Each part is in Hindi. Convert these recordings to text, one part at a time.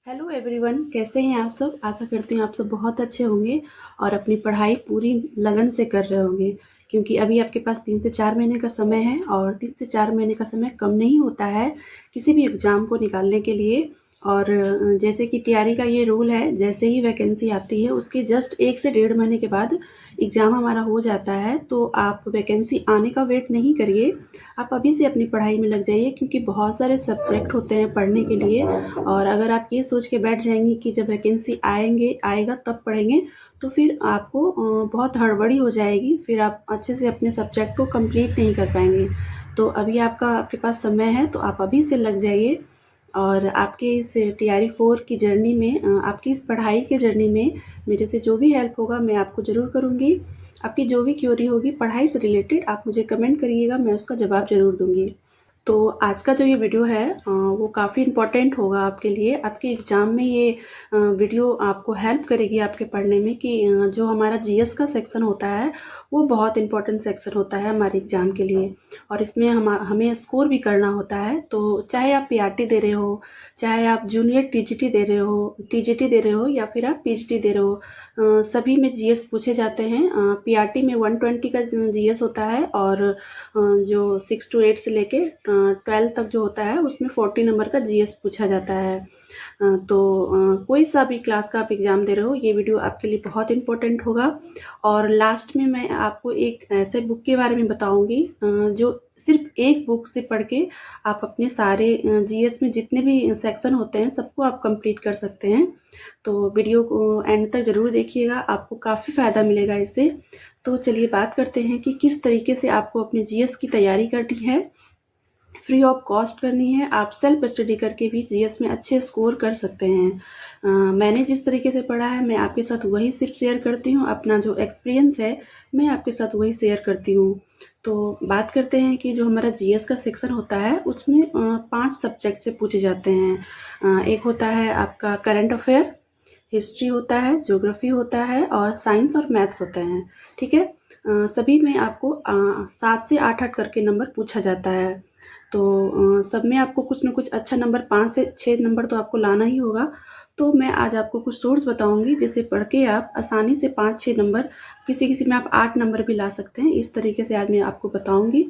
हेलो एवरीवन, कैसे हैं आप सब। आशा करती हूँ आप सब बहुत अच्छे होंगे और अपनी पढ़ाई पूरी लगन से कर रहे होंगे, क्योंकि अभी आपके पास 3 से 4 महीने का समय है और 3 से 4 महीने का समय कम नहीं होता है किसी भी एग्ज़ाम को निकालने के लिए। और जैसे कि टीआरई का ये रूल है, जैसे ही वैकेंसी आती है उसके जस्ट 1 से डेढ़ महीने के बाद एग्ज़ाम हमारा हो जाता है। तो आप वैकेंसी आने का वेट नहीं करिए, आप अभी से अपनी पढ़ाई में लग जाइए, क्योंकि बहुत सारे सब्जेक्ट होते हैं पढ़ने के लिए। और अगर आप ये सोच के बैठ जाएंगी कि जब वैकेंसी आएगा तब पढ़ेंगे, तो फिर आपको बहुत हड़बड़ी हो जाएगी, फिर आप अच्छे से अपने सब्जेक्ट को कंप्लीट नहीं कर पाएंगे। तो अभी आपके पास समय है, तो आप अभी से लग जाइए। और आपके इस टीआरई 4 की जर्नी में, आपकी इस पढ़ाई के जर्नी में मेरे से जो भी हेल्प होगा मैं आपको ज़रूर करूँगी। आपकी जो भी क्वेरी होगी पढ़ाई से रिलेटेड आप मुझे कमेंट करिएगा, मैं उसका जवाब ज़रूर दूँगी। तो आज का जो ये वीडियो है वो काफ़ी इम्पोर्टेंट होगा आपके लिए। आपके एग्ज़ाम में ये वीडियो आपको हेल्प करेगी आपके पढ़ने में कि जो हमारा जीएस का सेक्शन होता है वो बहुत इम्पोर्टेंट सेक्शन होता है हमारे एग्ज़ाम के लिए। और इसमें हमें स्कोर भी करना होता है। तो चाहे आप पीआरटी दे रहे हो, चाहे आप जूनियर टीजीटी दे रहे हो या फिर आप पीएचडी दे रहे हो, सभी में जीएस पूछे जाते हैं। पीआरटी में 120 का जीएस होता है और जो 6 to 8 से लेके 12 तक जो होता है उसमें 40 नंबर का जीएस पूछा जाता है। तो कोई सा भी क्लास का आप एग्ज़ाम दे रहे हो, ये वीडियो आपके लिए बहुत इम्पोर्टेंट होगा। और लास्ट में मैं आपको एक ऐसे बुक के बारे में बताऊंगी जो सिर्फ एक बुक से पढ़ के आप अपने सारे जीएस में जितने भी सेक्शन होते हैं सबको आप कंप्लीट कर सकते हैं। तो वीडियो को एंड तक ज़रूर देखिएगा, आपको काफ़ी फ़ायदा मिलेगा इससे। तो चलिए बात करते हैं कि किस तरीके से आपको अपने जीएस की तैयारी करनी है, फ्री ऑफ कॉस्ट करनी है। आप सेल्फ स्टडी करके भी जीएस में अच्छे स्कोर कर सकते हैं। मैंने जिस तरीके से पढ़ा है मैं आपके साथ वही सिर्फ शेयर करती हूँ, अपना जो एक्सपीरियंस है मैं आपके साथ वही शेयर करती हूँ। तो बात करते हैं कि जो हमारा जीएस का सेक्शन होता है उसमें 5 सब्जेक्ट से पूछे जाते हैं। एक होता है आपका करंट अफेयर, हिस्ट्री होता है, ज्योग्राफी होता है और साइंस और मैथ्स होते हैं। ठीक है। सभी में आपको 7 से 8 करके नंबर पूछा जाता है। तो सब में आपको कुछ ना कुछ अच्छा नंबर 5 से 6 नंबर तो आपको लाना ही होगा। तो मैं आज आपको कुछ सोर्स बताऊंगी जिसे पढ़ के आप आसानी से 5-6 नंबर, किसी किसी में आप 8 नंबर भी ला सकते हैं। इस तरीके से आज मैं आपको बताऊंगी।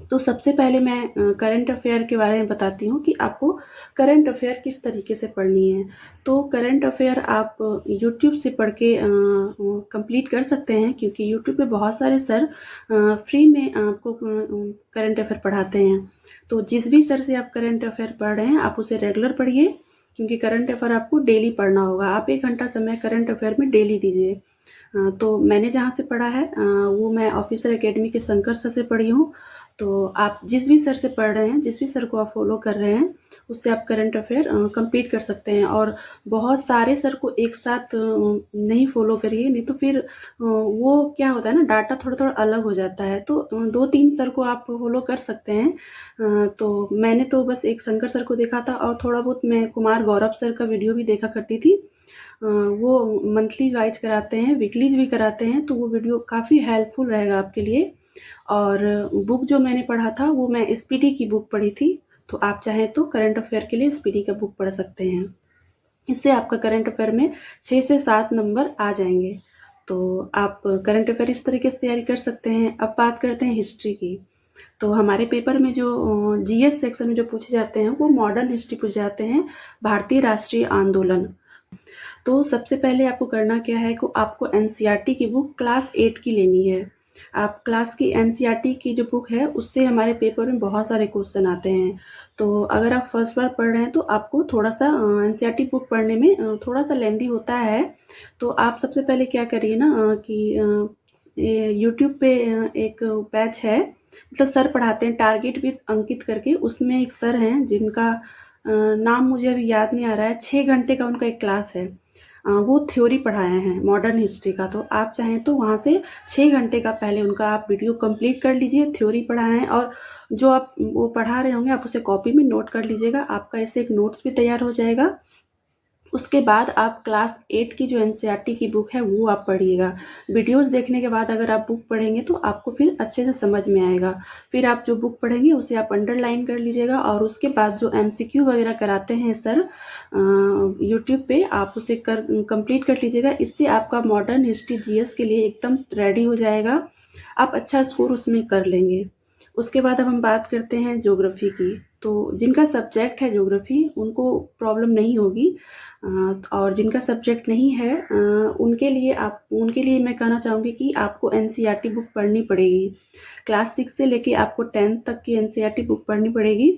तो सबसे पहले मैं करंट अफेयर के बारे में बताती हूँ कि आपको करंट अफेयर किस तरीके से पढ़नी है। तो करंट अफेयर आप यूट्यूब से पढ़ के कंप्लीट कर सकते हैं, क्योंकि यूट्यूब पे बहुत सारे सर फ्री में आपको करंट अफेयर पढ़ाते हैं। तो जिस भी सर से आप करंट अफेयर पढ़ रहे हैं आप उसे रेगुलर पढ़िए, क्योंकि करंट अफेयर आपको डेली पढ़ना होगा। आप 1 घंटा समय करंट अफेयर में डेली दीजिए। तो मैंने जहाँ से पढ़ा है वो मैं ऑफिसर एकेडमी के शंकर सर से पढ़ी हूँ। तो आप जिस भी सर से पढ़ रहे हैं, जिस भी सर को आप फॉलो कर रहे हैं, उससे आप करंट अफेयर कंप्लीट कर सकते हैं। और बहुत सारे सर को एक साथ नहीं फॉलो करिए, नहीं तो फिर वो क्या होता है ना, डाटा थोड़ा थोड़ा अलग हो जाता है। तो 2-3 सर को आप फॉलो कर सकते हैं। तो मैंने तो बस एक शंकर सर को देखा था और थोड़ा बहुत मैं कुमार गौरव सर का वीडियो भी देखा करती थी। वो मंथली वाइज कराते हैं, वीकलीज भी कराते हैं, तो वो वीडियो काफ़ी हेल्पफुल रहेगा आपके लिए। और बुक जो मैंने पढ़ा था वो मैं एसपीडी की बुक पढ़ी थी। तो आप चाहें तो करंट अफेयर के लिए एसपीडी का बुक पढ़ सकते हैं। इससे आपका करंट अफेयर में 6 से 7 नंबर आ जाएंगे। तो आप करंट अफेयर इस तरीके से तैयारी कर सकते हैं। अब बात करते हैं हिस्ट्री की। तो हमारे पेपर में जो जीएस सेक्शन में जो पूछे जाते हैं वो मॉडर्न हिस्ट्री पूछे जाते हैं, भारतीय राष्ट्रीय आंदोलन। तो सबसे पहले आपको करना क्या है कि आपको एनसीईआरटी की बुक क्लास 8 की लेनी है। आप क्लास की एनसीईआरटी की जो बुक है उससे हमारे पेपर में बहुत सारे क्वेश्चन आते हैं। तो अगर आप फर्स्ट बार पढ़ रहे हैं तो आपको थोड़ा सा एनसीईआरटी बुक पढ़ने में थोड़ा सा लेंदी होता है। तो आप सबसे पहले क्या करिए ना कि यूट्यूब पे एक बैच है, मतलब सर पढ़ाते हैं टारगेट विद अंकित करके। उसमें एक सर हैं जिनका नाम मुझे अभी याद नहीं आ रहा है। 6 घंटे का उनका एक क्लास है। वो थ्योरी पढ़ाए हैं मॉडर्न हिस्ट्री का। तो आप चाहें तो वहाँ से 6 घंटे का पहले उनका आप वीडियो कंप्लीट कर लीजिए। थ्योरी पढ़ाए हैं और जो आप वो पढ़ा रहे होंगे आप उसे कॉपी में नोट कर लीजिएगा। आपका इससे एक नोट्स भी तैयार हो जाएगा। उसके बाद आप क्लास 8 की जो एनसीईआरटी की बुक है वो आप पढ़िएगा। वीडियोस देखने के बाद अगर आप बुक पढ़ेंगे तो आपको फिर अच्छे से समझ में आएगा। फिर आप जो बुक पढ़ेंगे उसे आप अंडरलाइन कर लीजिएगा और उसके बाद जो एमसीक्यू वगैरह कराते हैं सर यूट्यूब पे, आप उसे कंप्लीट कर लीजिएगा। इससे आपका मॉडर्न हिस्ट्री जीएस के लिए एकदम रेडी हो जाएगा। आप अच्छा स्कोर उसमें कर लेंगे। उसके बाद अब हम बात करते हैं ज्योग्राफी की। तो जिनका सब्जेक्ट है ज्योग्राफी उनको प्रॉब्लम नहीं होगी, और जिनका सब्जेक्ट नहीं है उनके लिए मैं कहना चाहूँगी कि आपको एनसीईआरटी बुक पढ़नी पड़ेगी। क्लास 6 से लेके आपको 10th तक की एनसीईआरटी बुक पढ़नी पड़ेगी।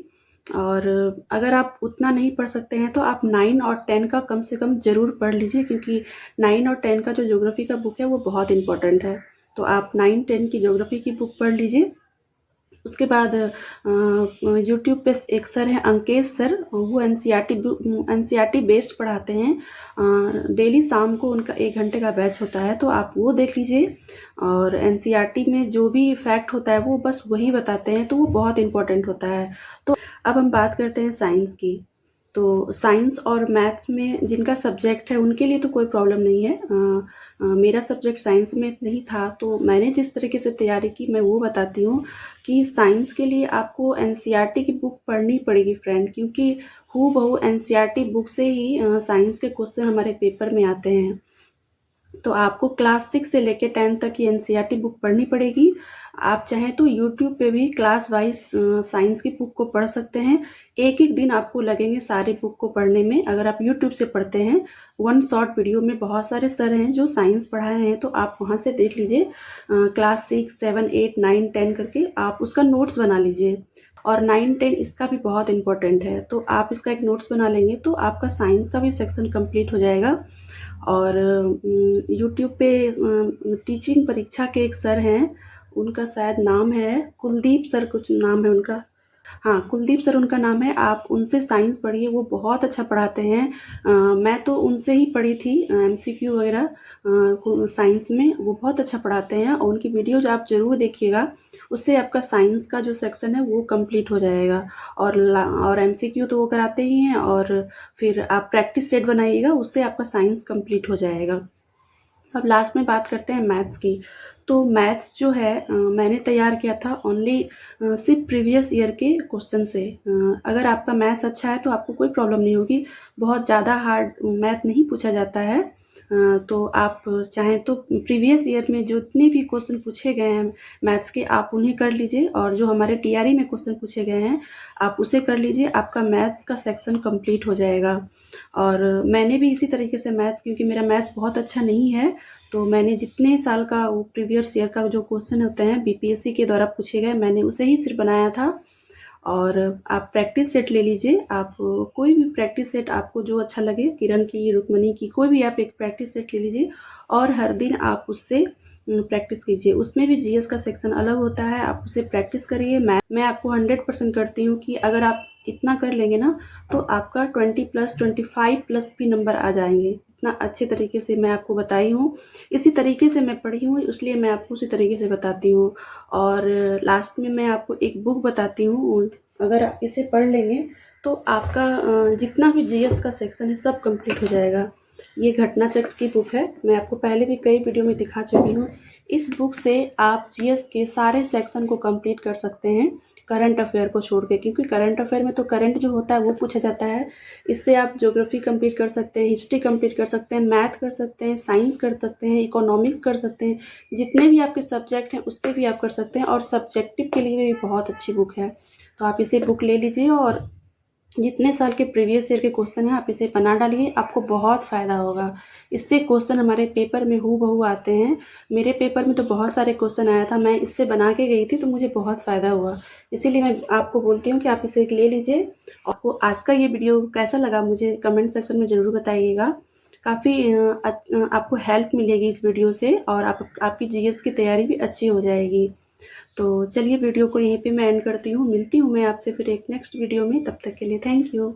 और अगर आप उतना नहीं पढ़ सकते हैं तो आप 9 और 10 का कम से कम ज़रूर पढ़ लीजिए, क्योंकि 9 और 10 का जो ज्योग्राफी का बुक है वो बहुत इम्पोर्टेंट है। तो आप 9-10 की ज्योग्राफी की बुक पढ़ लीजिए। उसके बाद यूट्यूब पे एक सर हैं अंकेश सर, वो एनसीईआरटी बेस्ड पढ़ाते हैं। डेली शाम को उनका 1 घंटे का बैच होता है, तो आप वो देख लीजिए। और एनसीईआरटी में जो भी फैक्ट होता है वो बस वही बताते हैं, तो वो बहुत इम्पोर्टेंट होता है। तो अब हम बात करते हैं साइंस की। तो साइंस और मैथ में जिनका सब्जेक्ट है उनके लिए तो कोई प्रॉब्लम नहीं है। मेरा सब्जेक्ट साइंस में नहीं था, तो मैंने जिस तरीके से तैयारी की मैं वो बताती हूँ कि साइंस के लिए आपको एनसीईआरटी की बुक पढ़नी पड़ेगी फ्रेंड, क्योंकि हूबहू एनसीईआरटी बुक से ही साइंस के क्वेश्चन हमारे पेपर में आते हैं। तो आपको क्लास 6 से लेके 10 तक की एनसीईआरटी बुक पढ़नी पड़ेगी। आप चाहें तो यूट्यूब पे भी क्लास वाइज साइंस की बुक को पढ़ सकते हैं। एक-एक दिन आपको लगेंगे सारी बुक को पढ़ने में। अगर आप यूट्यूब से पढ़ते हैं, वन शॉट वीडियो में बहुत सारे सर हैं जो साइंस पढ़ाए हैं, तो आप वहाँ से देख लीजिए। क्लास 6, 7, 8, 9, 10 करके आप उसका नोट्स बना लीजिए। और 9, 10 इसका भी बहुत इम्पोर्टेंट है, तो आप इसका एक नोट्स बना लेंगे तो आपका साइंस का भी सेक्शन कंप्लीट हो जाएगा। और यूट्यूब पे टीचिंग परीक्षा के एक सर हैं, उनका शायद नाम है कुलदीप सर, कुछ नाम है उनका। हाँ, कुलदीप सर उनका नाम है। आप उनसे साइंस पढ़िए, वो बहुत अच्छा पढ़ाते हैं। मैं तो उनसे ही पढ़ी थी एमसीक्यू वगैरह साइंस में। वो बहुत अच्छा पढ़ाते हैं और उनकी वीडियोज आप ज़रूर देखिएगा। उससे आपका साइंस का जो सेक्शन है वो कंप्लीट हो जाएगा। और एमसीक्यू तो वो कराते ही हैं, और फिर आप प्रैक्टिस सेट बनाइएगा, उससे आपका साइंस कंप्लीट हो जाएगा। अब लास्ट में बात करते हैं मैथ्स की। तो मैथ्स जो है मैंने तैयार किया था ओनली सिर्फ प्रीवियस ईयर के क्वेश्चन से। अगर आपका मैथ्स अच्छा है तो आपको कोई प्रॉब्लम नहीं होगी। बहुत ज़्यादा हार्ड मैथ नहीं पूछा जाता है। तो आप चाहें तो प्रीवियस ईयर में जितने भी क्वेश्चन पूछे गए हैं मैथ्स के, आप उन्हें कर लीजिए। और जो हमारे टीआरई में क्वेश्चन पूछे गए हैं आप उसे कर लीजिए। आपका मैथ्स का सेक्शन कंप्लीट हो जाएगा। और मैंने भी इसी तरीके से मैथ्स, क्योंकि मेरा मैथ्स बहुत अच्छा नहीं है, तो मैंने जितने साल का वो प्रीवियस ईयर का जो क्वेश्चन होते हैं बीपीएससी के द्वारा पूछे गए, मैंने उसे ही सिर्फ बनाया था। और आप प्रैक्टिस सेट ले लीजिए। आप कोई भी प्रैक्टिस सेट आपको जो अच्छा लगे, किरण की, रुक्मणी की, कोई भी आप एक प्रैक्टिस सेट ले लीजिए और हर दिन आप उससे प्रैक्टिस कीजिए। उसमें भी जीएस का सेक्शन अलग होता है, आप उसे प्रैक्टिस करिए। मैं आपको 100% करती हूँ कि अगर आप इतना कर लेंगे ना तो आपका 20+, 25+ भी नंबर आ जाएंगे। इतना अच्छे तरीके से मैं आपको बताई हूँ, इसी तरीके से मैं पढ़ी हूँ, इसलिए मैं आपको उसी तरीके से बताती हूँ। और लास्ट में मैं आपको एक बुक बताती हूँ, अगर आप इसे पढ़ लेंगे तो आपका जितना भी जीएस का सेक्शन है सब कंप्लीट हो जाएगा। ये घटना चक्र की बुक है, मैं आपको पहले भी कई वीडियो में दिखा चुकी हूँ। इस बुक से आप जीएस के सारे सेक्शन को कंप्लीट कर सकते हैं, करंट अफेयर को छोड़ के, क्योंकि करंट अफेयर में तो करंट जो होता है वो पूछा जाता है। इससे आप ज्योग्राफी कंप्लीट कर सकते हैं, हिस्ट्री कंप्लीट कर सकते हैं, मैथ कर सकते हैं, साइंस कर सकते हैं, इकोनॉमिक्स कर सकते हैं। जितने भी आपके सब्जेक्ट हैं उससे भी आप कर सकते हैं, और सब्जेक्टिव के लिए भी बहुत अच्छी बुक है। तो आप इसे बुक ले लीजिए और जितने साल के प्रीवियस ईयर के क्वेश्चन हैं आप इसे बना डालिए, आपको बहुत फ़ायदा होगा। इससे क्वेश्चन हमारे पेपर में हूबहू आते हैं। मेरे पेपर में तो बहुत सारे क्वेश्चन आया था, मैं इससे बना के गई थी तो मुझे बहुत फ़ायदा हुआ। इसीलिए मैं आपको बोलती हूँ कि आप इसे ले लीजिए। आपको आज का ये वीडियो कैसा लगा मुझे कमेंट सेक्शन में ज़रूर बताइएगा। काफ़ी आपको हेल्प मिलेगी इस वीडियो से, और आपकी जीएस की तैयारी भी अच्छी हो जाएगी। तो चलिए वीडियो को यहीं पे मैं एंड करती हूँ। मिलती हूँ मैं आपसे फिर एक नेक्स्ट वीडियो में, तब तक के लिए थैंक यू।